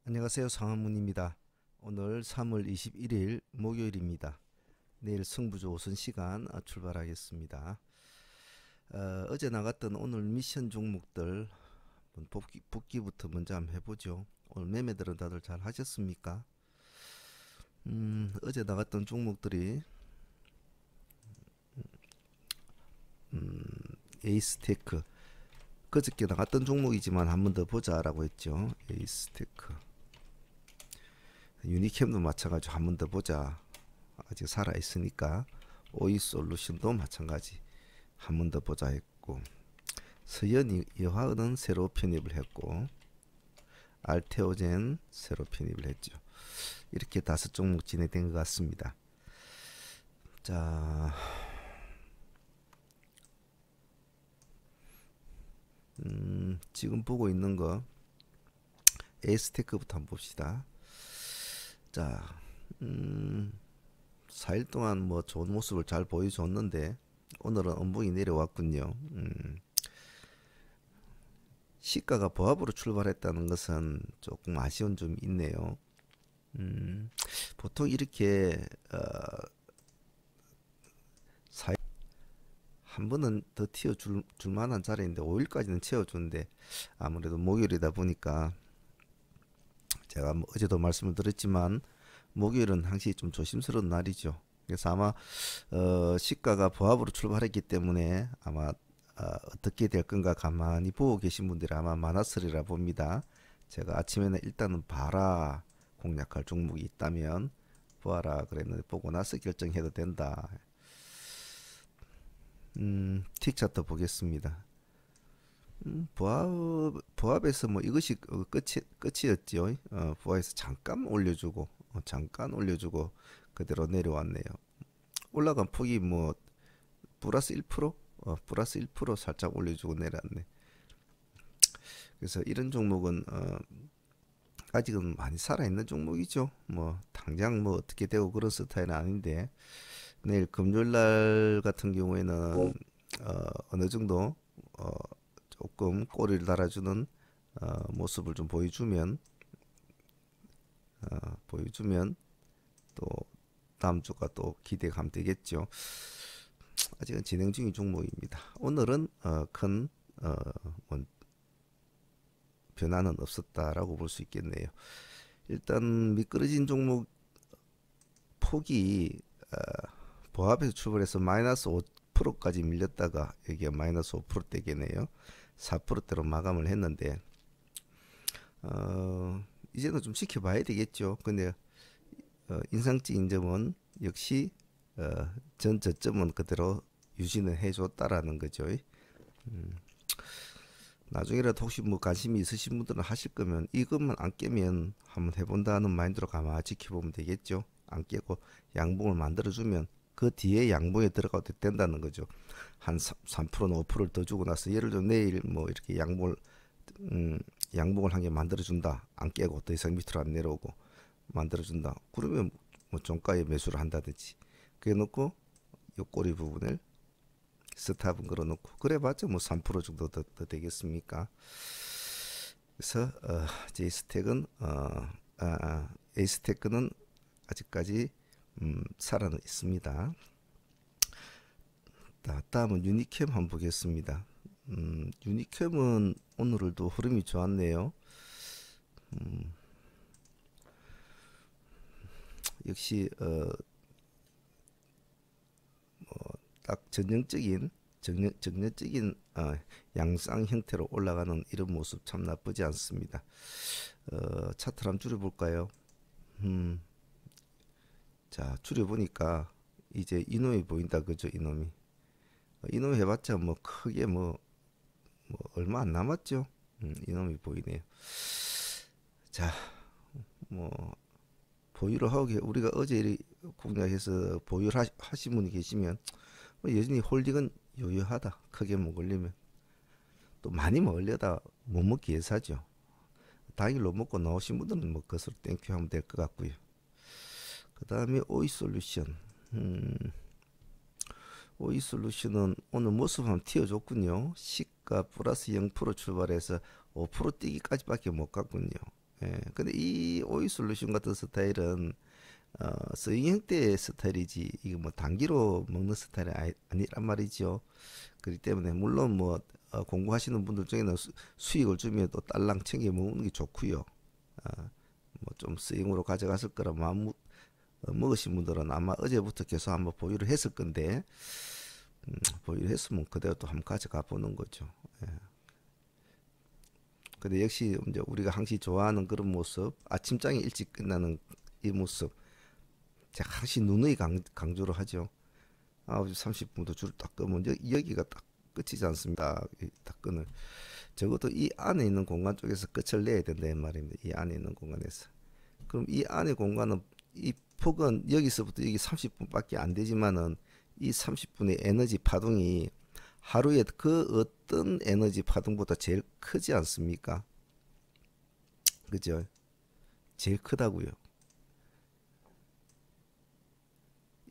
안녕하세요. 상한문입니다. 오늘 3월 21일 목요일입니다. 내일 승부조 오선 시간 출발하겠습니다. 어제 나갔던 오늘 미션 종목들 복귀부터 먼저 한번 해보죠. 오늘 매매들은 다들 잘 하셨습니까? 어제 나갔던 종목들이 에이스테크, 그저께 나갔던 종목이지만 한 번 더 보자라고 했죠. 에이스테크, 유니캠도 마찬가지로 한 번 더 보자. 아직 살아 있으니까. 오이솔루션도 마찬가지 한 번 더 보자 했고, 서현이 여화은은 새로 편입을 했고, 알테오젠 새로 편입을 했죠. 이렇게 5종목 진행된 것 같습니다. 자, 지금 보고 있는 거 에이스테크부터 한번 봅시다. 자, 4일 동안 뭐 좋은 모습을 잘 보여줬는데 오늘은 음봉이 내려왔군요. 시가가 보합으로 출발했다는 것은 조금 아쉬운 점이 있네요. 보통 이렇게 한 번은 더 튀어줄 만한 자리인데 5일까지는 채워주는데, 아무래도 목요일이다 보니까 제가 뭐 어제도 말씀을 드렸지만 목요일은 항시 좀 조심스러운 날이죠. 그래서 아마 시가가 보합으로 출발했기 때문에 아마 어떻게 될 건가 가만히 보고 계신 분들이 아마 많았으리라 봅니다. 제가 아침에는 일단은 봐라, 공략할 종목이 있다면 보아라 그랬는데 보고 나서 결정해도 된다. 틱차트 보겠습니다. 보합에서 뭐 이것이 끝이었죠. 보합에서 잠깐 올려주고 그대로 내려왔네요. 올라간 폭이 뭐 플러스 1%, 플러스 1% 살짝 올려주고 내려왔네. 그래서 이런 종목은 아직은 많이 살아있는 종목이죠. 뭐 당장 뭐 어떻게 되고 그런 스타일은 아닌데, 내일 금요일날 같은 경우에는 어느 정도 조금 꼬리를 달아주는 모습을 좀 보여주면 또 다음 주가 또 기대감 되겠죠. 아직은 진행 중인 종목입니다. 오늘은 큰 뭐 변화는 없었다라고 볼 수 있겠네요. 일단 미끄러진 종목 폭이 보합에서 출발해서 마이너스 5%까지 밀렸다가 여기가 마이너스 5%대겠네요. 4%대로 마감을 했는데 이제는 좀 지켜봐야 되겠죠. 근데 인상적인 점은 역시 전 저점은 그대로 유지는 해줬다라는 거죠. 나중에라도 혹시 뭐 관심이 있으신 분들은 하실 거면 이것만 안 깨면 한번 해본다는 마인드로 가만히 지켜보면 되겠죠. 안 깨고 양봉을 만들어주면 그 뒤에 양봉에 들어가도 된다는 거죠. 한 3%나 5%를 더 주고 나서, 예를 들어 내일 뭐 이렇게 양봉을 한 개 만들어준다. 안 깨고 더 이상 밑으로 안 내려오고 만들어준다. 그러면 뭐 종가에 매수를 한다든지 그래 놓고 요 꼬리 부분을 스탑은 걸어놓고 그래봤자 뭐 3% 정도 더 되겠습니까? 그래서 에이스테크는 아직까지 살아 있습니다. 다음은 유니캠 한번 보겠습니다. 유니캠은 오늘도 흐름이 좋았네요. 역시 딱 전형적인 양상 형태로 올라가는 이런 모습 참 나쁘지 않습니다. 차트를 한번 줄여볼까요? 자, 줄여보니까 이제 이놈이 보인다, 그죠? 이놈 해봤자 뭐 크게 뭐 얼마 안 남았죠. 이놈이 보이네요. 자, 뭐 보유를 하고 우리가 어제 공략해서 보유를 하신 분이 계시면 뭐 여전히 홀딩은 유효하다. 크게 먹으려면. 또 많이 먹으려다 못 먹기 예사죠. 당일로 먹고 나오신 분들은 뭐 그것으로 땡큐 하면 될 것 같고요. 그 다음에 오이솔루션. 오이솔루션은 오늘 모습 한번 튀어줬군요. 시가 플러스 0% 출발해서 5% 뛰기까지밖에 못 갔군요. 예. 근데 이 오이 솔루션 같은 스타일은 스윙 형태의 스타일이지 이거 뭐 단기로 먹는 스타일이 아니란 말이죠. 그렇기 때문에 물론 뭐 공부하시는 분들 중에는 수익을 주면 또 딸랑 챙겨 먹는 게 좋고요. 뭐 좀 스윙으로 가져갔을 거라 마음 먹으신 분들은 아마 어제부터 계속 한번 보유를 했을 건데 보유를 했으면 그대로 또 한번 가져가 보는 거죠. 예. 근데 역시 이제 우리가 항시 좋아하는 그런 모습, 아침장이 일찍 끝나는 이 모습, 제가 항시 누누이 강조를 하죠. 9시 30분부터 줄을 딱 끄면 여기가 딱 끝이지 않습니다. 딱 끄는. 적어도 이 안에 있는 공간 쪽에서 끝을 내야 된다는 말입니다. 이 안에 있는 공간에서. 그럼 이 안의 공간은 이 폭은 여기서부터 여기 30분밖에 안 되지만은 이 30분의 에너지 파동이 하루에 그 어떤 에너지 파동보다 제일 크지 않습니까? 그죠? 제일 크다고요.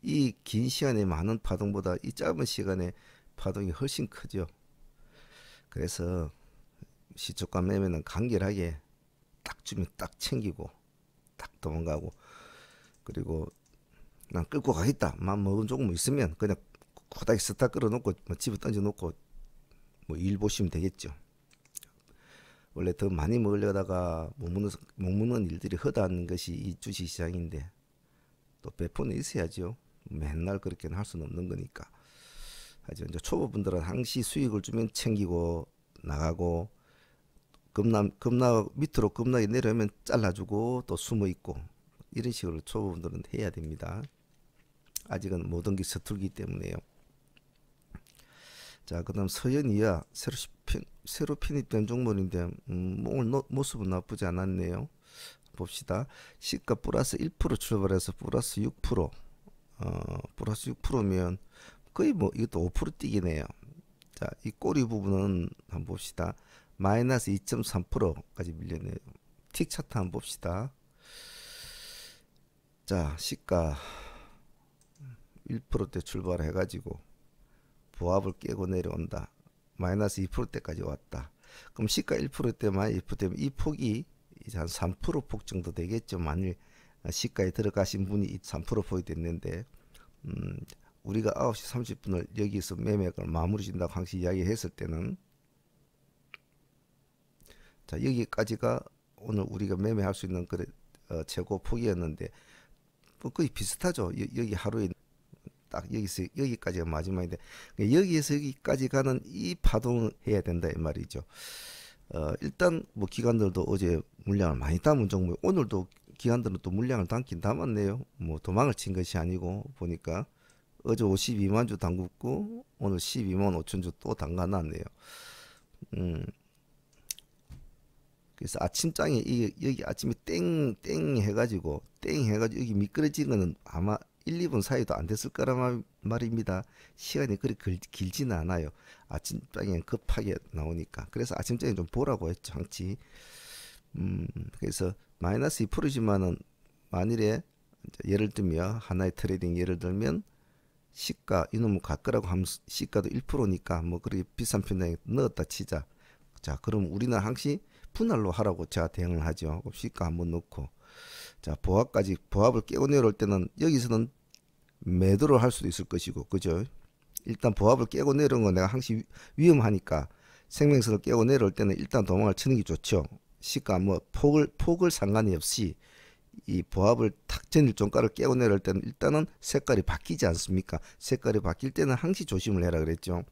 이 긴 시간에 많은 파동보다 이 짧은 시간에 파동이 훨씬 크죠. 그래서 시초가 매매는 간결하게 딱 주면 딱 챙기고 딱 도망가고, 그리고 난 끌고 가겠다 만 먹은 조금 있으면 그냥 고닥에 스타 끌어놓고 뭐 집에 던져놓고 뭐 일 보시면 되겠죠. 원래 더 많이 먹으려다가 못 먹는 일들이 허다한 것이 이 주식시장인데 또 배포는 있어야죠. 맨날 그렇게는 할 수는 없는 거니까. 하지만 이제 초보분들은 항시 수익을 주면 챙기고 나가고, 급나 밑으로 급나게 내려오면 잘라주고 또 숨어 있고, 이런 식으로 초보분들은 해야 됩니다. 아직은 모든 게 서툴기 때문에요. 자, 그다음 서현이야 새로 편입된 종목인데 오늘 모습은 나쁘지 않았네요. 봅시다. 시가 플러스 1% 출발해서 플러스 6%, 플러스 6%면 거의 뭐 이것도 5% 뛰기네요. 자, 이 꼬리 부분은 한번 봅시다. 마이너스 2.3%까지 밀렸네요. 틱 차트 한번 봅시다. 자, 시가 1%대 출발해가지고 보합을 깨고 내려온다. 마이너스 2%대까지 왔다. 그럼 시가 1%대 마이너스 2%대면 이 폭이 이제 한 3%폭 정도 되겠죠. 만일 시가에 들어가신 분이 3%폭이 됐는데, 우리가 9시 30분을 여기서 매매를 마무리 진다고 항상 이야기했을 때는, 자, 여기까지가 오늘 우리가 매매할 수 있는 최고 폭이었는데 뭐 거의 비슷하죠. 여기 하루에 딱 여기서 여기까지가 마지막인데, 여기에서 여기까지 가는 이 파동을 해야 된다 이 말이죠. 일단 뭐 기관들도 어제 물량을 많이 담은 종목, 오늘도 기관들은 또 물량을 담긴 담았네요. 뭐 도망을 친 것이 아니고 보니까 어제 52만 주 담궜고 오늘 12만 5천 주 또 담가놨네요. 그래서 아침장에 여기 아침에 땡 해가지고 여기 미끄러진 거는 아마 1, 2분 사이도 안 됐을 거란 말입니다. 시간이 그렇게 길지는 않아요. 아침장에 급하게 나오니까. 그래서 아침장에 좀 보라고 했죠, 항치. 그래서 마이너스 2%지만은 만일에 예를 들면 하나의 트레이딩 예를 들면 시가 이놈은 갈 거라고 하면 시가도 1%니까 뭐 그렇게 비싼 편에 넣었다 치자. 자, 그럼 우리는 항시 분할로 하라고 제가 대응을 하죠. 시가 한번 넣고, 자, 보합을 깨고 내려올 때는 여기서는 매도를 할 수도 있을 것이고, 그죠? 일단 보합을 깨고 내려온 건 내가 항상 위험하니까 생명선을 깨고 내려올 때는 일단 도망을 치는 게 좋죠. 시가 뭐 폭을 상관이 없이 이 보합을 탁 전일 종가를 깨고 내려올 때는 일단은 색깔이 바뀌지 않습니까? 색깔이 바뀔 때는 항시 조심을 해라 그랬죠.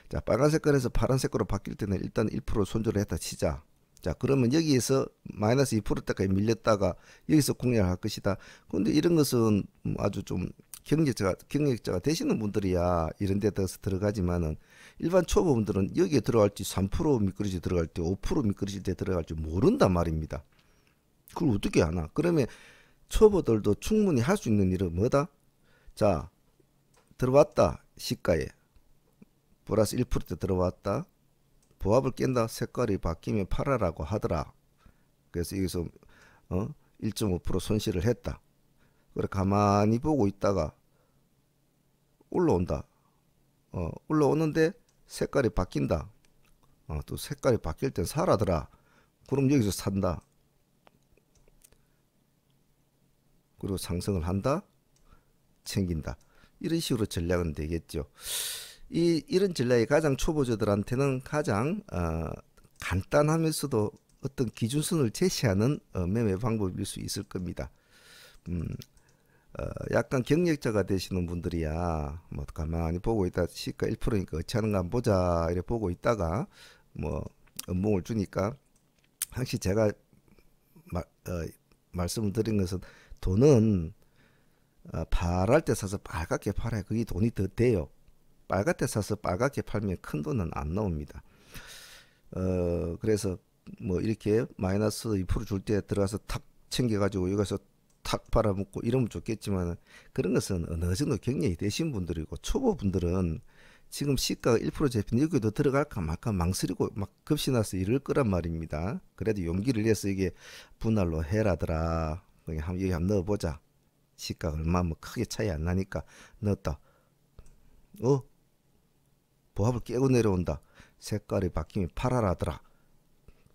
자, 빨간 색깔에서 파란 색깔로 바뀔 때는 일단 1% 손절을 했다 치자. 자, 그러면 여기에서 마이너스 2%대까지 밀렸다가 여기서 공략을 할 것이다. 그런데 이런 것은 아주 좀 경력자가 되시는 분들이야 이런 데 들어가지만은 일반 초보분들은 여기에 들어갈지 3% 미끄러지 들어갈 때 5% 미끄러질 때 들어갈지 모른단 말입니다. 그걸 어떻게 하나? 그러면 초보들도 충분히 할 수 있는 일은 뭐다? 자, 들어왔다. 시가에 플러스 1%대 들어왔다. 보합을 깬다. 색깔이 바뀌면 팔아라고 하더라. 그래서 여기서 1.5% 손실을 했다. 그래 가만히 보고 있다가 올라온다. 올라오는데 색깔이 바뀐다. 또 색깔이 바뀔 땐 사라더라. 그럼 여기서 산다. 그리고 상승을 한다, 챙긴다. 이런 식으로 전략은 되겠죠. 이런 전략이 가장 초보자들한테는 가장 간단하면서도 어떤 기준선을 제시하는 매매 방법일 수 있을 겁니다. 음, 약간 경력자가 되시는 분들이야 뭐 가만히 보고 있다 시가 1%니까 어찌 하는가 한번 보자 이래 보고 있다가 뭐 연봉을 주니까 항상 제가 말씀을 드린 것은 돈은 파랄 때 사서 빨갛게 팔아야 그게 돈이 더 돼요. 빨갛게 사서 빨갛게 팔면 큰 돈은 안 나옵니다. 그래서 뭐 이렇게 마이너스 2% 줄 때 들어가서 탁 챙겨가지고 여기서 탁 팔아먹고 이러면 좋겠지만 그런 것은 어느 정도 경력이 되신 분들이고 초보분들은 지금 시가가 1% 잡힌 여기도 들어갈까 말까 망설이고 막 급신나서 이럴 거란 말입니다. 그래도 용기를 내서 이게 분할로 해라더라. 그냥 여기 한번 넣어보자. 시가가 얼마 뭐 크게 차이 안 나니까 넣었다. 보합을 깨고 내려온다. 색깔이 바뀌면 팔아라더라.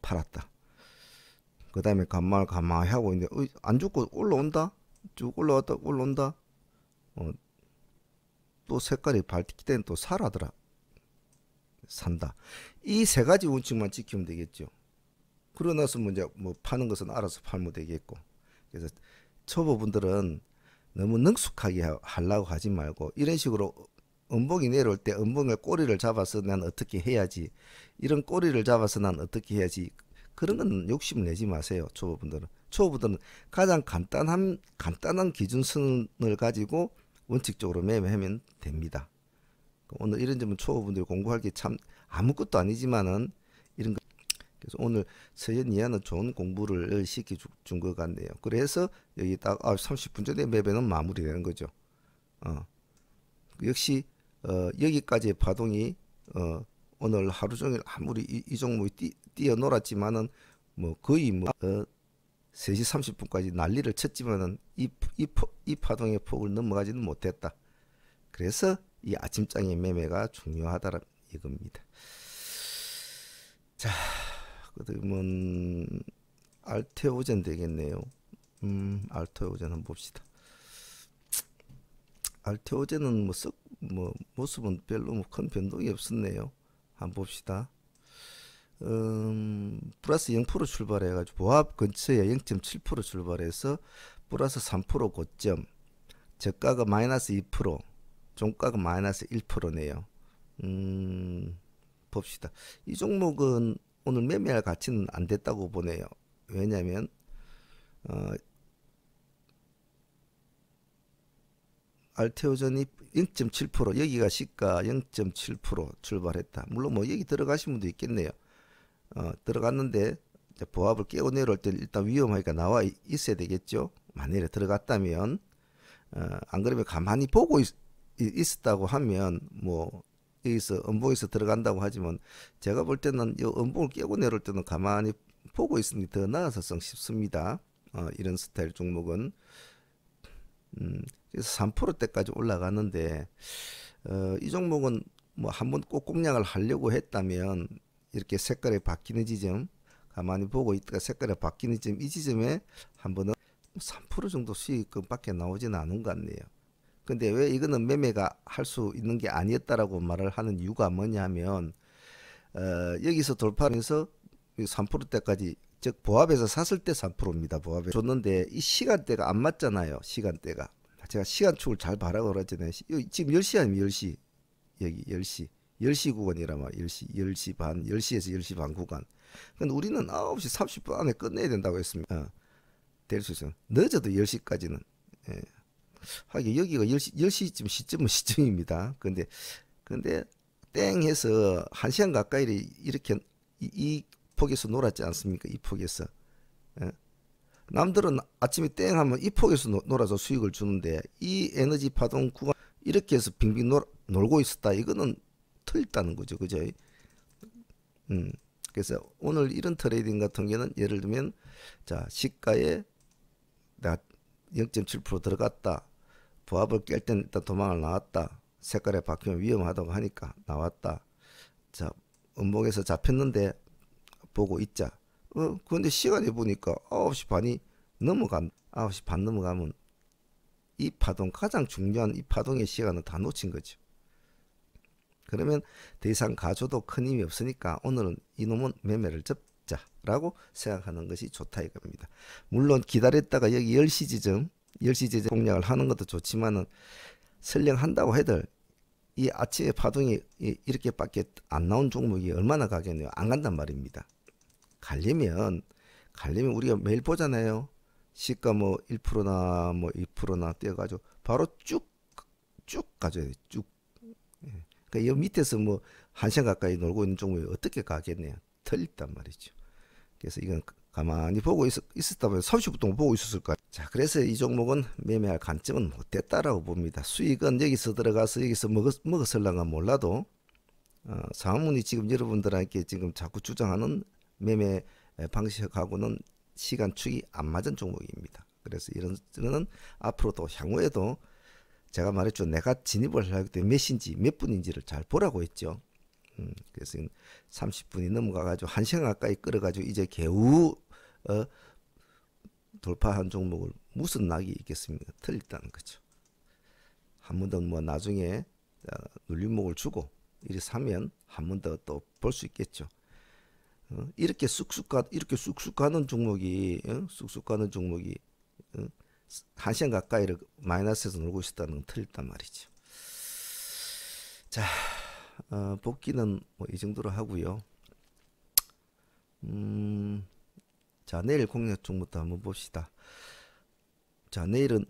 팔았다. 그 다음에 가만히 하고 있는데 안 죽고 올라온다. 쭉 올라왔다 올라온다. 또 색깔이 밝기 때는 또 사라더라. 산다. 이 세 가지 원칙만 지키면 되겠죠. 그러고 나서 이제 뭐 파는 것은 알아서 팔면 되겠고. 그래서 초보분들은 너무 능숙하게 하려고 하지 말고 이런 식으로 음봉이 내려올 때 음봉의 꼬리를 잡아서 난 어떻게 해야지, 이런 꼬리를 잡아서 난 어떻게 해야지, 그런 건 욕심 내지 마세요. 초보분들은 가장 간단한 기준선을 가지고 원칙적으로 매매하면 됩니다. 오늘 이런 점은 초보분들이 공부할 게 참 아무것도 아니지만은 이런 거, 그래서 오늘 서현 이하는 좋은 공부를 시켜준 것 같네요. 그래서 여기 딱 30분 전에 매매는 마무리되는 거죠. 역시 여기까지의 파동이 오늘 하루 종일 아무리 이 종목이 뛰어놀았지만은 뭐 거의 뭐 3시 30분까지 난리를 쳤지만은 이 파동의 폭을 넘어가지는 못했다. 그래서 이 아침장의 매매가 중요하다는 이겁니다. 자, 그러면 알테오젠 되겠네요. 알테오젠 한번 봅시다. 알테오젠은 뭐 모습은 별로 뭐 큰 변동이 없었네요. 한번 봅시다. 플러스 0% 출발해가지고 보합 근처에 0.7% 출발해서 플러스 3% 고점, 저가가 마이너스 2%, 종가가 마이너스 1%네요. 봅시다. 이 종목은 오늘 매매할 가치는 안 됐다고 보네요. 왜냐하면 알테오전이 0.7% 여기가 시가 0.7% 출발했다. 물론 뭐 여기 들어가신 분도 있겠네요. 들어갔는데 보합을 깨고 내려올 때 일단 위험하니까 나와 있어야 되겠죠. 만일에 들어갔다면 안 그러면 가만히 보고 있었다고 하면 뭐 여기서 음봉에서 들어간다고 하지만 제가 볼 때는 이 음봉을 깨고 내려올 때는 가만히 보고 있으니 더 나아서 싶습니다. 이런 스타일 종목은 그래서 3%대까지 올라갔는데 이 종목은 뭐 한번 꼭 공략을 하려고 했다면 이렇게 색깔이 바뀌는 지점 가만히 보고 있다가 색깔이 바뀌는 지점, 이 지점에 한 번은 3% 정도 수익금밖에 나오지는 않은 것 같네요. 근데 왜 이거는 매매가 할 수 있는 게 아니었다라고 말을 하는 이유가 뭐냐면 여기서 돌파하면서 3%대까지 즉 보합에서 샀을 때 3%입니다. 보합에 줬는데 이 시간대가 안 맞잖아요. 시간대가 제가 시간축을 잘 봐라고 그랬잖아요. 지금 10시 아니면 10시 여기 10시 구간이라 말 10시 반 10시에서 10시 반 구간. 근데 우리는 9시 30분 안에 끝내야 된다고 했습니다. 될 수 있어요. 늦어도 10시까지는. 예. 하긴 여기가 10시쯤 시점입니다. 근데 땡 해서 1시간 가까이 이렇게 이 폭에서 놀았지 않습니까? 이 폭에서. 예? 남들은 아침에 땡 하면 이 폭에서 놀아서 수익을 주는데 이 에너지 파동 구간 이렇게 해서 빙빙 놀고 있었다. 이거는 틀렸다는 거죠. 그죠? 그래서 오늘 이런 트레이딩 같은 경우는 예를 들면 자, 시가에 내가 0.7% 들어갔다. 보합을 깰 때는 일단 도망을 나왔다. 색깔에 바뀌면 위험하다고 하니까 나왔다. 자, 음봉에서 잡혔는데 보고 있자. 근데 시간이 보니까 9시 반이 넘어간 9시 반 넘어가면 이 파동, 가장 중요한 이 파동의 시간은 다 놓친 거죠. 그러면 더 이상 가져도 큰 힘이 없으니까 오늘은 이놈은 매매를 접자라고 생각하는 것이 좋다 이겁니다. 물론 기다렸다가 여기 10시 지점 공략을 하는 것도 좋지만은 설령 한다고 해도 이 아침에 파동이 이렇게밖에 안 나온 종목이 얼마나 가겠네요. 안 간단 말입니다. 가려면 우리가 매일 보잖아요. 시가 뭐 1%나 뭐 2%나 떼어가지고 바로 쭉 가져야 돼. 쭉. 그러니까 이 밑에서 뭐 1시간 가까이 놀고 있는 종목이 어떻게 가겠네요. 틀렸단 말이죠. 그래서 이건 가만히 보고 있었다 보면 30분 동안 보고 있었을 거예요. 자, 그래서 이 종목은 매매할 관점은 못 됐다라고 봅니다. 수익은 여기서 들어가서 여기서 먹었을랑가 몰라도 상황문이 지금 여러분들에게 지금 자꾸 주장하는 매매 방식하고는 시간축이 안 맞은 종목입니다. 그래서 이런 앞으로도 향후에도 제가 말했죠. 내가 진입을 할 때 몇인지 몇 분인지를 잘 보라고 했죠. 그래서 30분이 넘어가가지고 1시간 가까이 끌어가지고 이제 겨우 돌파한 종목을 무슨 낙이 있겠습니까? 틀렸다는 거죠. 한 번 더 뭐 나중에 눌림목을 주고 이리 사면 한 번 더 또 볼 수 있겠죠. 이렇게 쑥쑥 가는 종목이 쑥쑥 가는 종목이 1시간 가까이를 마이너스에서 놀고 있었다는 건 틀렸단 말이죠. 자, 복귀는 뭐 이 정도로 하고요. 자, 내일 공략 종목부터 한번 봅시다. 자, 내일은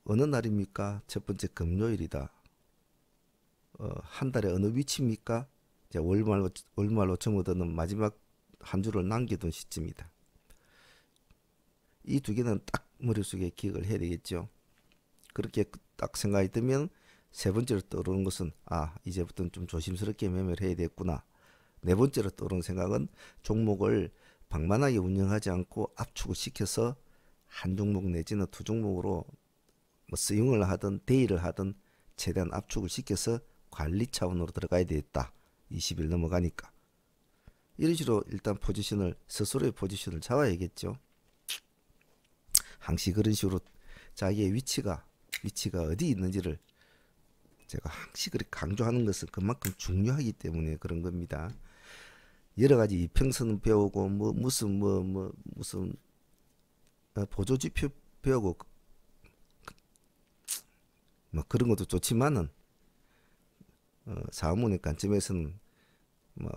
어느 날입니까? 첫 번째 금요일이다. 한 달에 어느 위치입니까? 월말로 접어드는 마지막 한 주를 남겨둔 시점이다. 이 두 개는 딱 머릿속에 기억을 해야 되겠죠. 그렇게 딱 생각이 들면 세 번째로 떠오르는 것은 이제부터는 좀 조심스럽게 매매를 해야 되겠구나. 네 번째로 떠오르는 생각은 종목을 방만하게 운영하지 않고 압축을 시켜서 한 종목 내지는 두 종목으로 뭐 스윙을 하든 데이를 하든 최대한 압축을 시켜서 관리 차원으로 들어가야 되겠다. 20일 넘어가니까. 이런 식으로 일단 스스로의 포지션을 잡아야겠죠. 항시 그런 식으로 자기의 위치가 어디 있는지를 제가 항시 그렇게 강조하는 것은 그만큼 중요하기 때문에 그런 겁니다. 여러 가지 이평선 배우고 무슨 보조지표 배우고 뭐 그런 것도 좋지만은 사업문의 관점에서는 뭐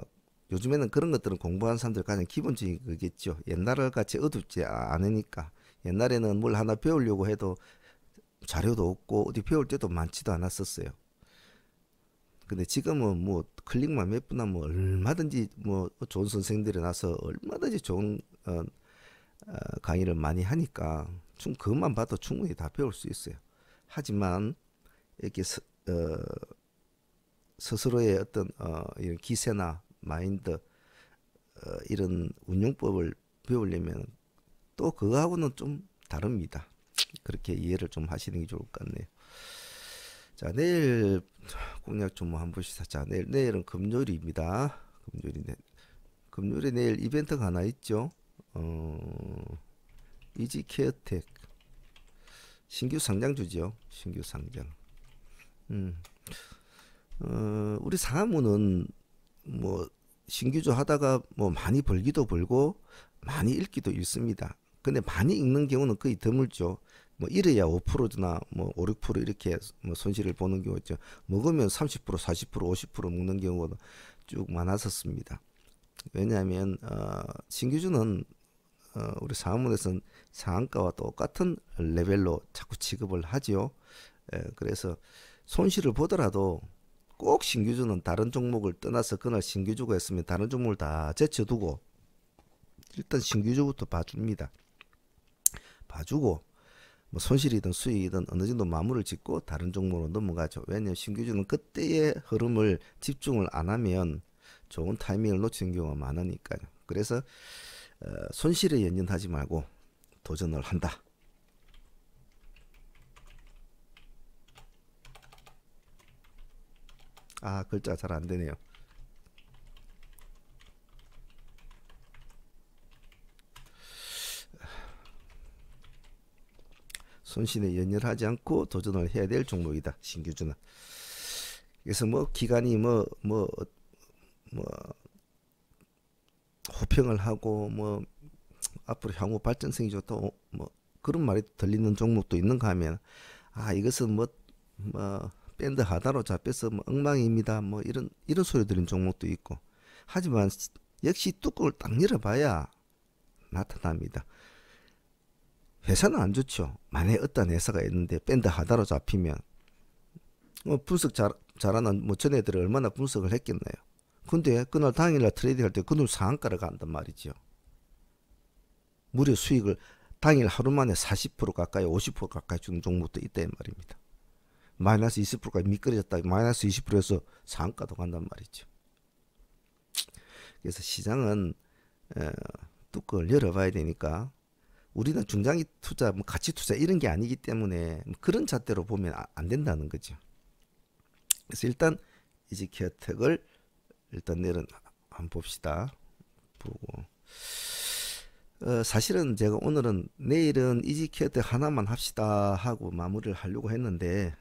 요즘에는 그런 것들은 공부하는 사람들 가장 기본적인 거겠죠. 옛날 같이 어둡지 않으니까. 옛날에는 뭘 하나 배우려고 해도 자료도 없고 어디 배울 때도 많지도 않았었어요. 근데 지금은 뭐 클릭만 몇 분 하면 얼마든지 뭐 좋은 선생님들이 나서 얼마든지 좋은 강의를 많이 하니까 그것만 봐도 충분히 다 배울 수 있어요. 하지만 이렇게 스스로의 어떤 이런 기세나 마인드 이런 운용법을 배우려면 또 그거하고는 좀 다릅니다. 그렇게 이해를 좀 하시는 게 좋을 것 같네요. 자, 내일 공략 좀 한번 보시다. 자, 내일은 금요일입니다. 금요일에 내일 이벤트가 하나 있죠. 이지케어텍 신규 상장주죠. 신규 상장. 우리 상하모는 뭐 신규주 하다가 뭐 많이 벌기도 벌고 많이 읽기도 읽습니다. 근데 많이 읽는 경우는 거의 드물죠. 뭐 이래야 5%나 뭐 5, 6% 이렇게 뭐 손실을 보는 경우 있죠. 먹으면 30%, 40%, 50% 먹는 경우가 쭉 많았었습니다. 왜냐하면 신규주는 우리 상한문에서는 상한가와 똑같은 레벨로 자꾸 취급을 하지요. 그래서 손실을 보더라도 꼭 신규주는 다른 종목을 떠나서 그날 신규주가 있으면 다른 종목을 다 제쳐두고 일단 신규주부터 봐줍니다. 봐주고 뭐 손실이든 수익이든 어느 정도 마무리를 짓고 다른 종목으로 넘어가죠. 왜냐하면 신규주는 그때의 흐름을 집중을 안 하면 좋은 타이밍을 놓치는 경우가 많으니까요. 그래서 손실에 연연하지 말고 도전을 한다. 글자가 잘 안 되네요. 손실에 연연하지 않고 도전을 해야 될 종목이다. 신규주는. 그래서 뭐 기관이 뭐 호평을 하고 뭐 앞으로 향후 발전성이 좋다 뭐 그런 말이 들리는 종목도 있는가 하면 이것은 뭐 밴드 하나로 잡혀서 뭐 엉망입니다. 뭐 이런 소리 들린 종목도 있고. 하지만 역시 뚜껑을 딱 열어봐야 나타납니다. 회사는 안 좋죠. 만약에 어떤 회사가 있는데 밴드 하나로 잡히면 분석 잘하는 뭐 전애들이 얼마나 분석을 했겠나요. 근데 그날 당일날 트레이딩 할 때 그날 상한가를 간단 말이죠. 무려 수익을 당일 하루 만에 40% 가까이 50% 가까이 주는 종목도 있다 이 말입니다. 마이너스 20%까지 미끄러졌다. 마이너스 20%에서 상한가도 간단 말이죠. 그래서 시장은 뚜껑을 열어봐야 되니까 우리는 중장기 투자, 뭐 가치 투자 이런 게 아니기 때문에 그런 잣대로 보면 안 된다는 거죠. 그래서 일단 이지케어텍을 일단 내일은 한번 봅시다. 보고 사실은 제가 오늘은 내일은 이지케어텍 하나만 합시다 하고 마무리를 하려고 했는데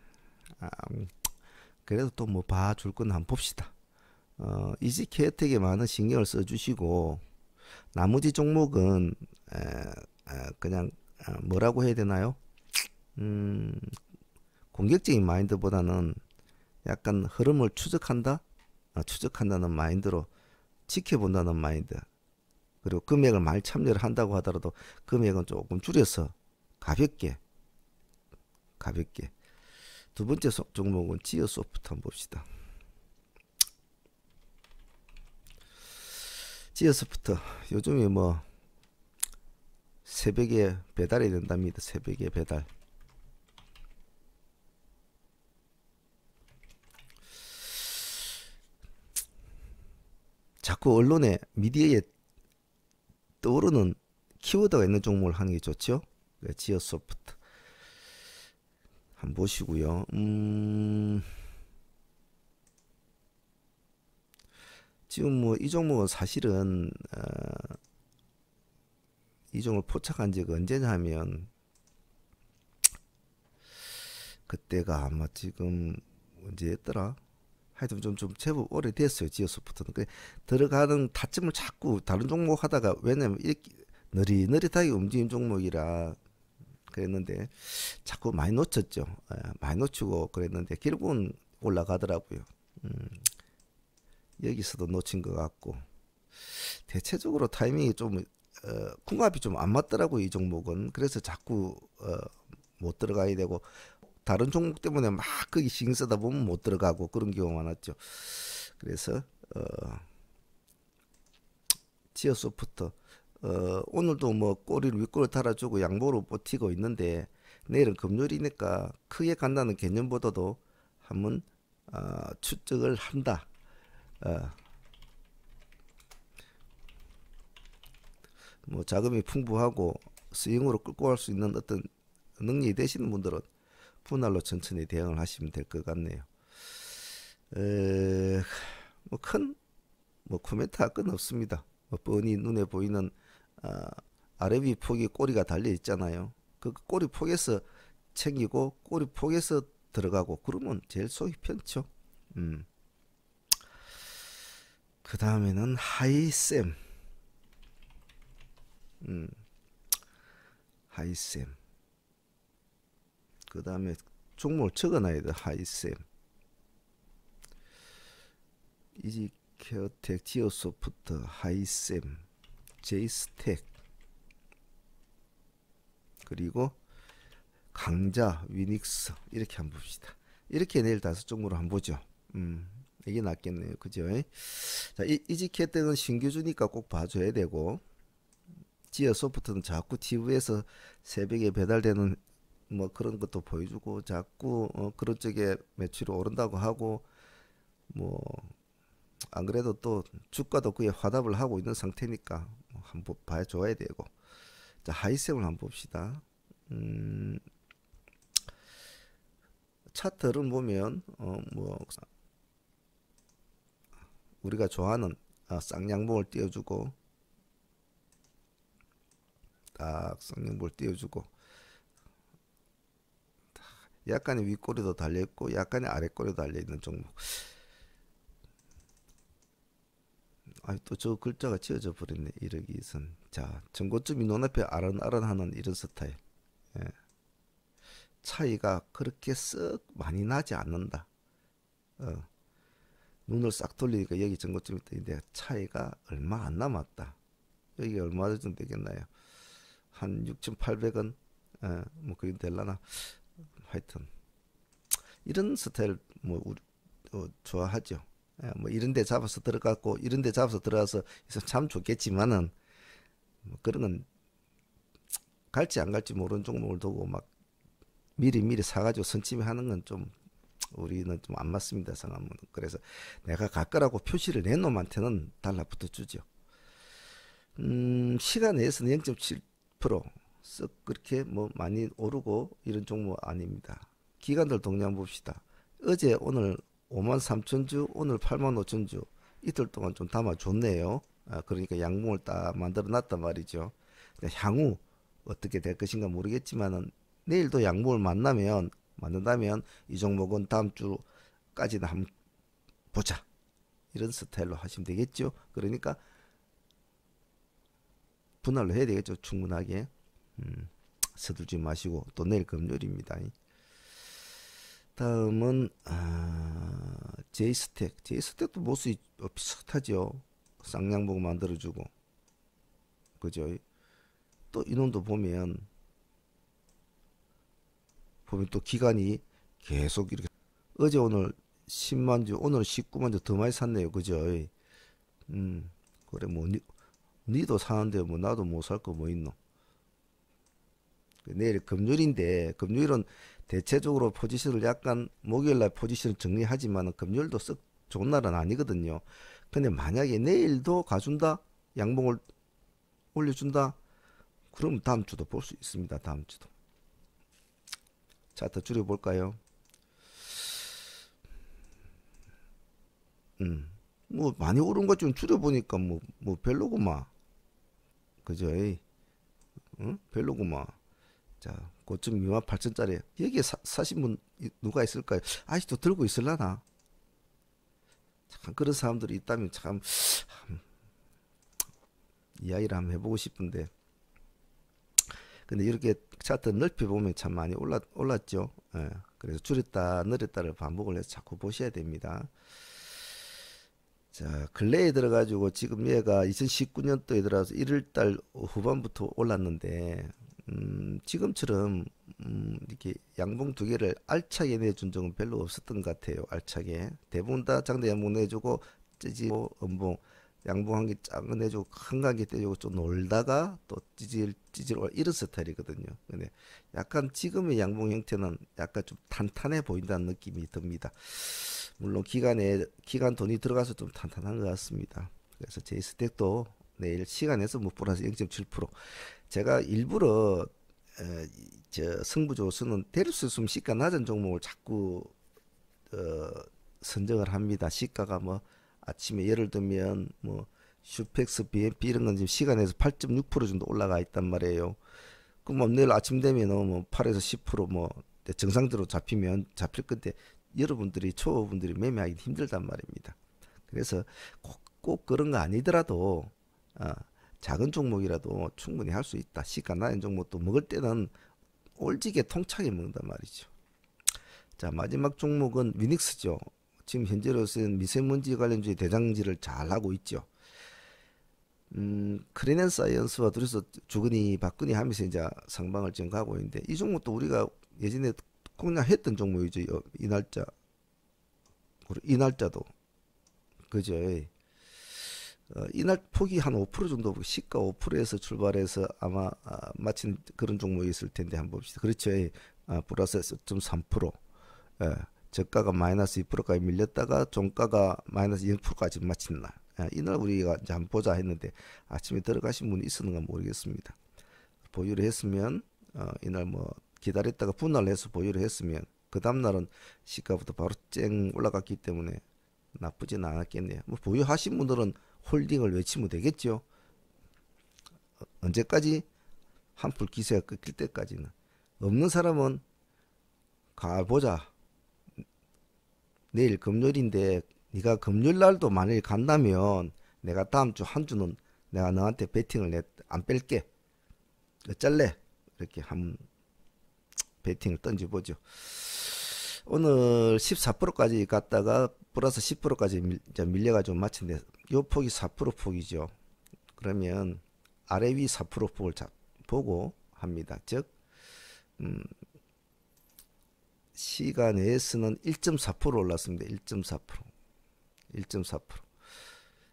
그래도 또 뭐 봐줄 건 한번 봅시다. 이지케어텍에 많은 신경을 써주시고 나머지 종목은 그냥 뭐라고 해야 되나요? 공격적인 마인드보다는 약간 흐름을 추적한다는 마인드로 지켜본다는 마인드. 그리고 금액을 많이 참여를 한다고 하더라도 금액은 조금 줄여서 가볍게. 두 번째 종목은 지어소프트 한번 봅시다. 지어소프트 요즘에 뭐 새벽에 배달이 된답니다. 새벽에 배달. 자꾸 언론에 미디어에 떠오르는 키워드가 있는 종목을 하는 게 좋죠. 지어소프트 한번 보시고요. 지금 뭐 이 종목은 사실은 이 종목을 포착한 지가 언제냐 하면 그때가 아마 지금 언제였더라? 하여튼 좀 제법 오래됐어요. 지어소프트는. 들어가는 타점을 자꾸 다른 종목 하다가 왜냐면 이렇게 느릿느릿하게 움직이는 종목이라 그랬는데 자꾸 많이 놓쳤죠. 많이 놓치고 그랬는데 결국은 올라가더라고요. 여기서도 놓친 것 같고 대체적으로 타이밍이 좀 궁합이 좀 안 맞더라고요. 이 종목은. 그래서 자꾸 못 들어가야 되고 다른 종목 때문에 막 거기 신경 쓰다 보면 못 들어가고 그런 경우가 많았죠. 그래서 지어소프트 오늘도 뭐 꼬리를 윗꼬리 달아주고 양보로 버티고 있는데 내일은 금요일이니까 크게 간다는 개념보다도 한번 추측을 한다. 뭐 자금이 풍부하고 스윙으로 끌고 갈 수 있는 어떤 능력이 되시는 분들은 분할로 천천히 대응을 하시면 될 것 같네요. 뭐 뭐 코멘트 할 건 없습니다. 뭐 뻔히 눈에 보이는 아래 위 폭이 꼬리가 달려 있잖아요. 그 꼬리 폭에서 챙기고 꼬리 폭에서 들어가고 그러면 제일 속이 편죠. 그 다음에는 하이셈. 하이셈. 그 다음에 종목을 적어놔야 돼. 하이셈, 이지케어텍, 지오소프트, 하이셈, 제이스텍, 그리고 강자, 위닉스 이렇게 한번 봅시다. 이렇게 내일 5종목으로 한번 보죠. 이게 낫겠네요. 그죠? 자, 이지케어텍은 신규주니까 꼭 봐줘야 되고 지어소프트는 자꾸 TV에서 새벽에 배달되는 뭐 그런 것도 보여주고 자꾸 그런 쪽에 매출이 오른다고 하고 뭐 안 그래도 또 주가도 그에 화답을 하고 있는 상태니까 한번 봐줘야 되고. 자, 하이셈을 한번 봅시다. 차트를 보면 뭐 우리가 좋아하는 쌍양봉을 띄워주고 딱 쌍양봉을 띄워주고 약간의 윗꼬리도 달려있고 약간의 아랫꼬리도 달려있는 종목. 아, 또 저 글자가 지어져 버렸네. 1억 2선. 자, 전고점이 눈앞에 아른아른하는 이런 스타일. 예. 차이가 그렇게 썩 많이 나지 않는다. 어. 눈을 싹 돌리니까 여기 전고점이 떠있는데 차이가 얼마 안 남았다. 여기 얼마 정도 되겠나요? 한 6,800원? 뭐 그게 될라나? 하여튼 이런 스타일 뭐 우리 좋아하죠. 뭐 이런 데 잡아서 들어갔고 이런 데 잡아서 들어가서 있으면 참 좋겠지만은 뭐 그런 건 갈지 안 갈지 모르는 종목을 두고 막 미리 사가지고 선침하는 건 좀 우리는 좀 안 맞습니다. 상황은. 그래서 내가 갈 거라고 표시를 낸 놈한테는 달라붙어 주죠. 시간 내에서는 0.7%썩 그렇게 뭐 많이 오르고 이런 종목 아닙니다. 기관들 동향 봅시다. 어제 오늘 53,000주, 오늘 85,000주 이틀 동안 좀 담아줬네요. 그러니까 양봉을 딱 만들어 놨단 말이죠. 향후 어떻게 될 것인가 모르겠지만은 내일도 양봉을 만든다면 이 종목은 다음 주까지는 한번 보자. 이런 스타일로 하시면 되겠죠. 그러니까 분할로 해야 되겠죠. 충분하게. 서두르지 마시고 또 내일 금요일입니다. 다음은 제이스텍. 제이스텍도 모습이 비슷하죠. 쌍양봉 만들어주고 그죠. 또 이놈도 보면 또 기간이 계속 이렇게 어제 오늘 10만주 오늘 19만주 더 많이 샀네요. 그죠. 그래 뭐 니도 사는데 뭐 나도 못 살 거 뭐 있노. 내일 금요일인데 금요일은 대체적으로 포지션을 약간 목요일날 포지션을 정리하지만 금요일도 썩 좋은 날은 아니거든요. 근데 만약에 내일도 가준다, 양봉을 올려준다, 그럼 다음 주도 볼 수 있습니다. 다음 주도. 자, 더 줄여볼까요? 뭐 많이 오른 것 좀 줄여보니까 뭐 별로구만. 그죠? 응? 별로구만. 자, 고점 28,000짜리 여기에 사신 분 누가 있을까요? 아직도 들고 있을라나? 참 그런 사람들이 있다면 참 이야기를 한번 해보고 싶은데 근데 이렇게 차트 넓혀 보면 참 많이 올랐죠. 예. 그래서 줄였다 늘렸다를 반복을 해서 자꾸 보셔야 됩니다. 자, 근래에 들어가지고 지금 얘가 2019년도에 들어가서 1월달 후반부터 올랐는데 지금처럼 이렇게 양봉 두 개를 알차게 내준 적은 별로 없었던 것 같아요. 알차게 대부분 다 장대 양봉 내주고 찌질 음봉 양봉 한 개 작은 내주고 큰 거 한 개 떼주고 좀 놀다가 또 찌질 이런 스타일이거든요. 근데 약간 지금의 양봉 형태는 약간 좀 탄탄해 보인다는 느낌이 듭니다. 물론 기간 돈이 들어가서 좀 탄탄한 것 같습니다. 그래서 제이스택도 내일 시간에서 뭐 플러스 0.7%. 제가 일부러 저 승부조수는 대리수 좀 시가 낮은 종목을 자꾸 선정을 합니다. 시가가 뭐 아침에 예를 들면 뭐 슈펙스, BNP 이런 건 지금 시간에서 8.6% 정도 올라가 있단 말이에요. 그럼 뭐 내일 아침 되면 뭐 8에서 10%뭐 정상적으로 잡힐 건데 여러분들이 초보분들이 매매하기 힘들단 말입니다. 그래서 꼭 그런 거 아니더라도 작은 종목이라도 충분히 할 수 있다. 시가 낮은 종목도 먹을 때는 올지게 통차게 먹는단 말이죠. 자, 마지막 종목은 위닉스죠. 지금 현재로서는 미세먼지 관련주의 대장질을 잘 하고 있죠. 크리넨사이언스와 둘이서 주거니 받거니 하면서 이제 상방을 지금 가고 있는데 이 종목도 우리가 예전에 공략했던 종목이죠. 이 날짜도 그죠. 이날 폭이 한 5% 정도 시가 5%에서 출발해서 아마 마친 그런 종목이 있을 텐데 한번 봅시다. 그렇죠. 플러스 0.3%. 예, 저가가 마이너스 2%까지 밀렸다가 종가가 마이너스 0%까지 마친 날. 이날 우리가 이제 한번 보자 했는데 아침에 들어가신 분이 있었는가 모르겠습니다. 보유를 했으면 이날 뭐 기다렸다가 분할을 해서 보유를 했으면 그 다음날은 시가부터 바로 쨍 올라갔기 때문에 나쁘진 않았겠네요. 뭐 보유하신 분들은 홀딩을 외치면 되겠죠. 언제까지? 한풀 기세가 끊길 때까지는. 없는 사람은 가보자. 내일 금요일인데 네가 금요일 날도 만일 간다면 내가 다음 주 한 주는 내가 너한테 베팅을 안 뺄게. 어쩔래? 이렇게 한번 베팅을 던져보죠. 오늘 14%까지 갔다가 플러스 10%까지 밀려가지고 마친데 요 폭이 4% 폭이죠. 그러면 아래 위 4% 폭을 보고 합니다. 즉 시간에서는 1.4% 올랐습니다. 1.4%. 1.4%.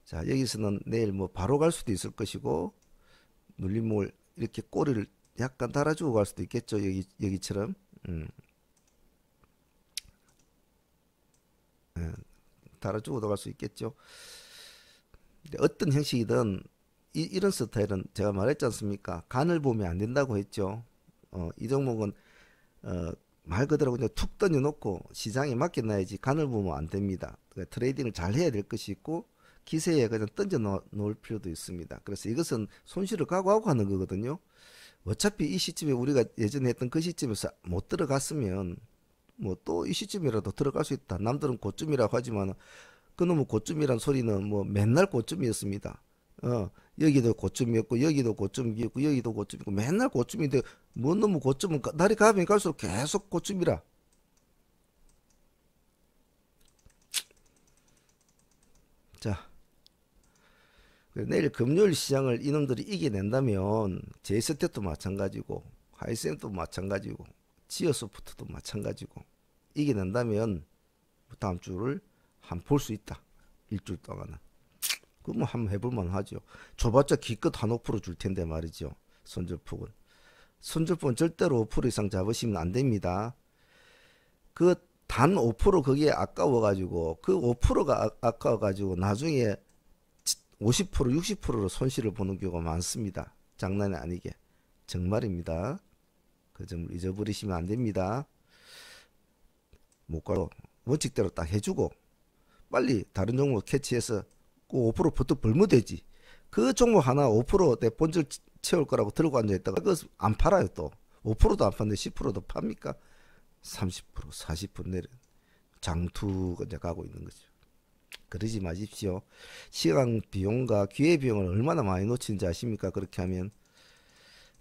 자, 여기서는 내일 뭐 바로 갈 수도 있을 것이고 눌림목을 이렇게 꼬리를 약간 달아주고 갈 수도 있겠죠. 여기처럼. 달아주고도 갈 수 있겠죠. 어떤 형식이든 이런 스타일은 제가 말했지 않습니까? 간을 보면 안 된다고 했죠. 이 종목은 말 그대로 그냥 툭 던져놓고 시장에 맡겨놔야지 간을 보면 안 됩니다. 그러니까 트레이딩을 잘 해야 될 것이 있고 기세에 그냥 던져 놓을 필요도 있습니다. 그래서 이것은 손실을 각오하고 하는 거거든요. 어차피 이 시점에 우리가 예전에 했던 그 시점에서 못 들어갔으면 뭐 또 이 시점이라도 들어갈 수 있다. 남들은 고점이라고 하지만 그놈의 고점이란 소리는 뭐 맨날 고점이었습니다. 여기도 고점이었고 여기도 고점이었고 여기도 고점이고 맨날 고점인데 뭐 너무 고점은 날이 가면 갈수록 계속 고점이라. 자, 내일 금요일 시장을 이놈들이 이겨낸다면 제이스텝도 마찬가지고 하이센도 마찬가지고 지어소프트도 마찬가지고 이겨낸다면 다음 주를 한번 볼 수 있다. 일주일 동안은. 그럼 뭐 한번 해볼만 하죠. 줘봤자 기껏 한 5% 줄 텐데 말이죠. 손절폭은. 손절폭은 절대로 5% 이상 잡으시면 안 됩니다. 그 단 5% 그게 아까워가지고 그 5%가 아까워가지고 나중에 50% 60%로 손실을 보는 경우가 많습니다. 장난이 아니게. 정말입니다. 그 점을 잊어버리시면 안 됩니다. 못 가도 원칙대로 딱 해주고 빨리 다른 종목 캐치해서 5% 버뜩 벌면 되지. 그 종목 하나 5% 내 본질 채울 거라고 들고 앉아있다가 그거 안 팔아요 또. 5%도 안 파는데 10%도 팝니까? 30% 40% 내려 장투가 이제 가고 있는 거죠. 그러지 마십시오. 시간 비용과 기회 비용을 얼마나 많이 놓치는지 아십니까? 그렇게 하면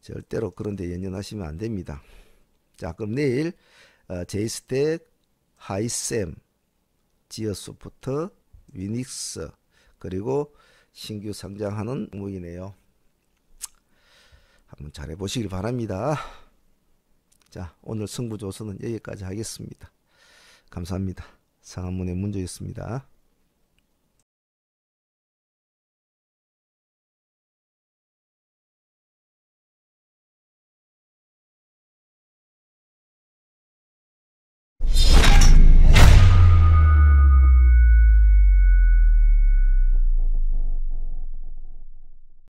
절대로 그런 데 연연하시면 안 됩니다. 자, 그럼 내일 제이스텍, 하이셈, 지어소프트, 위닉스 그리고 신규 상장하는 종목이네요. 한번 잘 해보시길 바랍니다. 자, 오늘 승부조서는 여기까지 하겠습니다. 감사합니다. 상한문의 문조였습니다.